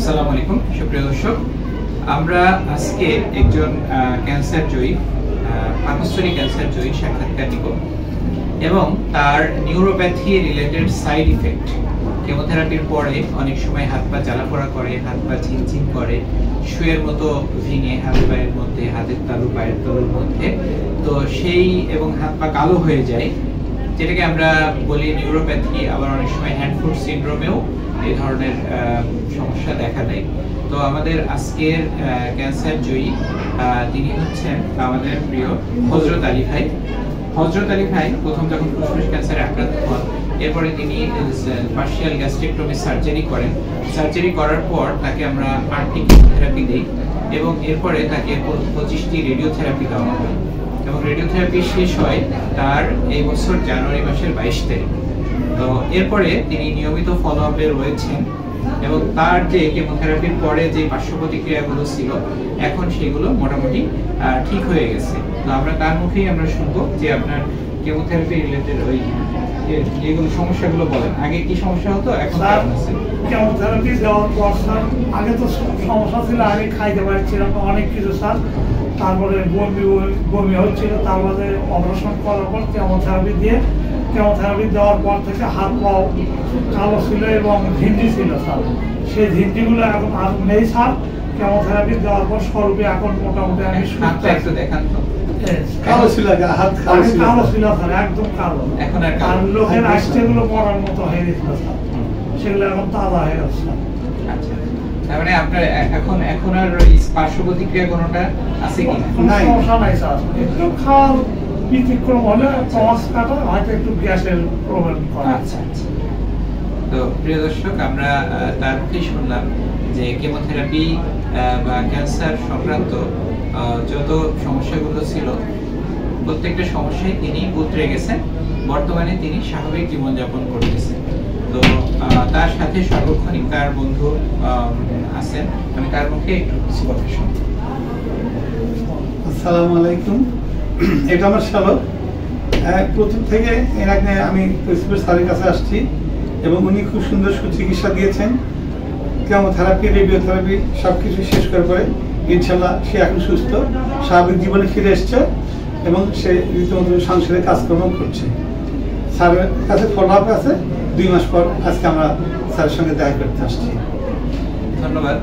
আসসালামু আলাইকুম সুপ্রিয় দর্শক, আমরা আজকে একজন ক্যান্সার জয়ী, পাকস্থলী ক্যান্সার জয়ী সাক্ষাৎকার নিব এবং তার নিউরোপ্যাথি রিলেটেড সাইড ইফেক্ট। কেমোথেরাপির পরে অনেক সময় হাত পা জ্বালাপোড়া করে, হাত পা ঝিনঝিন করে, শুয়ের মতো ভেঙে হাতের পায়ের মধ্যে, হাতের তালু পায়ের তালুর মধ্যে, তো সেই এবং হাত পা কালো হয়ে যায়, যেটাকে আমরা বলি নিউরোপ্যাথি। আবার অনেক সময় হ্যান্ড ফুট সিনড্রোমেও এই ধরনের সমস্যা দেখা দেয়। তো আমাদের আজকের ক্যান্সার জয়ী তিনি হচ্ছেন আমাদের প্রিয় হযরত আলী ভাই। হযরত আলী ভাই প্রথম যখন ফুসফুস ক্যান্সারে আক্রান্ত হন, এরপরে তিনি পার্শিয়াল গ্যাস্ট্রেক্টমি সার্জারি করেন। সার্জারি করার পর তাকে আমরা 8টি কেমোথেরাপি দিই এবং এরপরে তাকে 25টি রেডিওথেরাপি দেওয়া হয় এবং রেডিওথেরাপি শেষ হয় তার এই বছর জানুয়ারি মাসের 22 তারিখ। তো এরপরে তিনি নিয়মিত ফলো আপে রয়েছেন এবং তার যে কেমোথেরাপির পরে যে পার্শ্ব প্রতিক্রিয়াগুলো ছিল এখন সেগুলো মোটামুটি ঠিক হয়ে গেছে। তো আমরা তার মুখেই আমরা শুনবো যে আপনার কেমোথেরাপি রিলেটেড ওই যেগুলো সমস্যাগুলো বলেন। আগে কি সমস্যা হতো, এখন কেমন আছে? কেমোথেরাপি দেওয়ার পর স্যার আগে তো সমস্যা ছিল, আগে খাইতে পারছিলাম অনেক কিছু স্যার, তারপরে বমি হচ্ছিল, তারপরে অপারেশন করার পর কেমোথেরাপি দেওয়ার পর থেকে হাত পাও কালো ছিল এবং ঝিঞ্জি ছিল স্যার। সেই ঝিঞ্জিগুলো এখন আর নেই স্যার। কেমোথেরাপি দেওয়ার পর স্বরূপে এখন মোটামুটি আমি সুস্থ। একটু দেখান তো। কালো ছিল স্যার, একদম কালো। এখন আর লোকের আইসগুলো পড়ার মতো হয়ে গেছিল স্যার, সেগুলো এখন তাজা হয়ে গেছে। আচ্ছা, তার মানে আপনার এখন আর পার্শ্ব প্রতিক্রিয়া কোনোটা আছে কি? নাই, সমস্যা নাই স্যার। একটু খাওয়ার ব্যতিক্রম হলে কমাস কাটা হয়তো একটু গ্যাসের প্রবলেম করে। আচ্ছা আচ্ছা। তো প্রিয় দর্শক, আমরা তার মুখেই শুনলাম যে কেমোথেরাপি বা ক্যান্সার সংক্রান্ত যত সমস্যাগুলো ছিল প্রত্যেকটা সমস্যায় তিনি উতরে গেছেন। বর্তমানে তিনি স্বাভাবিক জীবনযাপন করতেছেন। তো তার সাথে সর্বক্ষণিক তার বন্ধু আছেন, আমি তার মুখে একটু কিছু কথা শুনব। আসসালামু আলাইকুম। এটা আমার শালক। প্রথম থেকে এর আগে আমি প্রিন্সিপাল স্যারের কাছে আসছি এবং উনি খুব সুন্দর সুচিকিৎসা দিয়েছেন। কেমোথেরাপি, রেডিওথেরাপি সব কিছু শেষ করার পরে ইনশাল্লাহ সে এখন সুস্থ, স্বাভাবিক জীবনে ফিরে এসছে এবং সে রীতিমতো সংসারে কাজকর্ম করছে। স্যারের কাছে ফলো আপ আছে। 2 মাস পর আজকে আমরা স্যারের সঙ্গে দেখা করতে আসছি। ধন্যবাদ।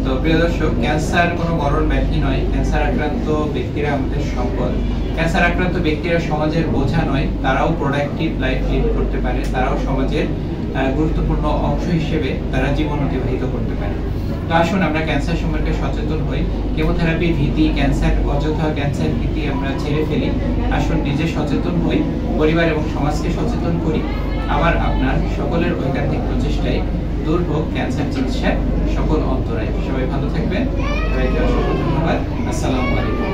তো প্রিয় দর্শক, ক্যান্সার কোনো মরণ ব্যাধি নয়। ক্যান্সার আক্রান্ত ব্যক্তিরা আমাদের সম্পদ। ক্যান্সার আক্রান্ত ব্যক্তিরা সমাজের বোঝা নয়, তারাও প্রোডাক্টিভ লাইফ লিড করতে পারে, তারাও সমাজের গুরুত্বপূর্ণ অংশ হিসেবে তারা জীবন অতিবাহিত করতে পারে। তো আসুন আমরা ক্যান্সার সম্পর্কে সচেতন হই। কেমোথেরাপি ভীতি, অযথা ক্যান্সার ভীতি আমরা ছেড়ে ফেলি। আসুন নিজে সচেতন হই, পরিবার এবং সমাজকে সচেতন করি। আমার আপনার সকলের ঐকান্তিক প্রচেষ্টায় দূর হোক ক্যান্সার চিকিৎসার সকল অন্তরায়। সবাই ভালো থাকবেন। সবাইকে অসংখ্য ধন্যবাদ। আসসালামু আলাইকুম।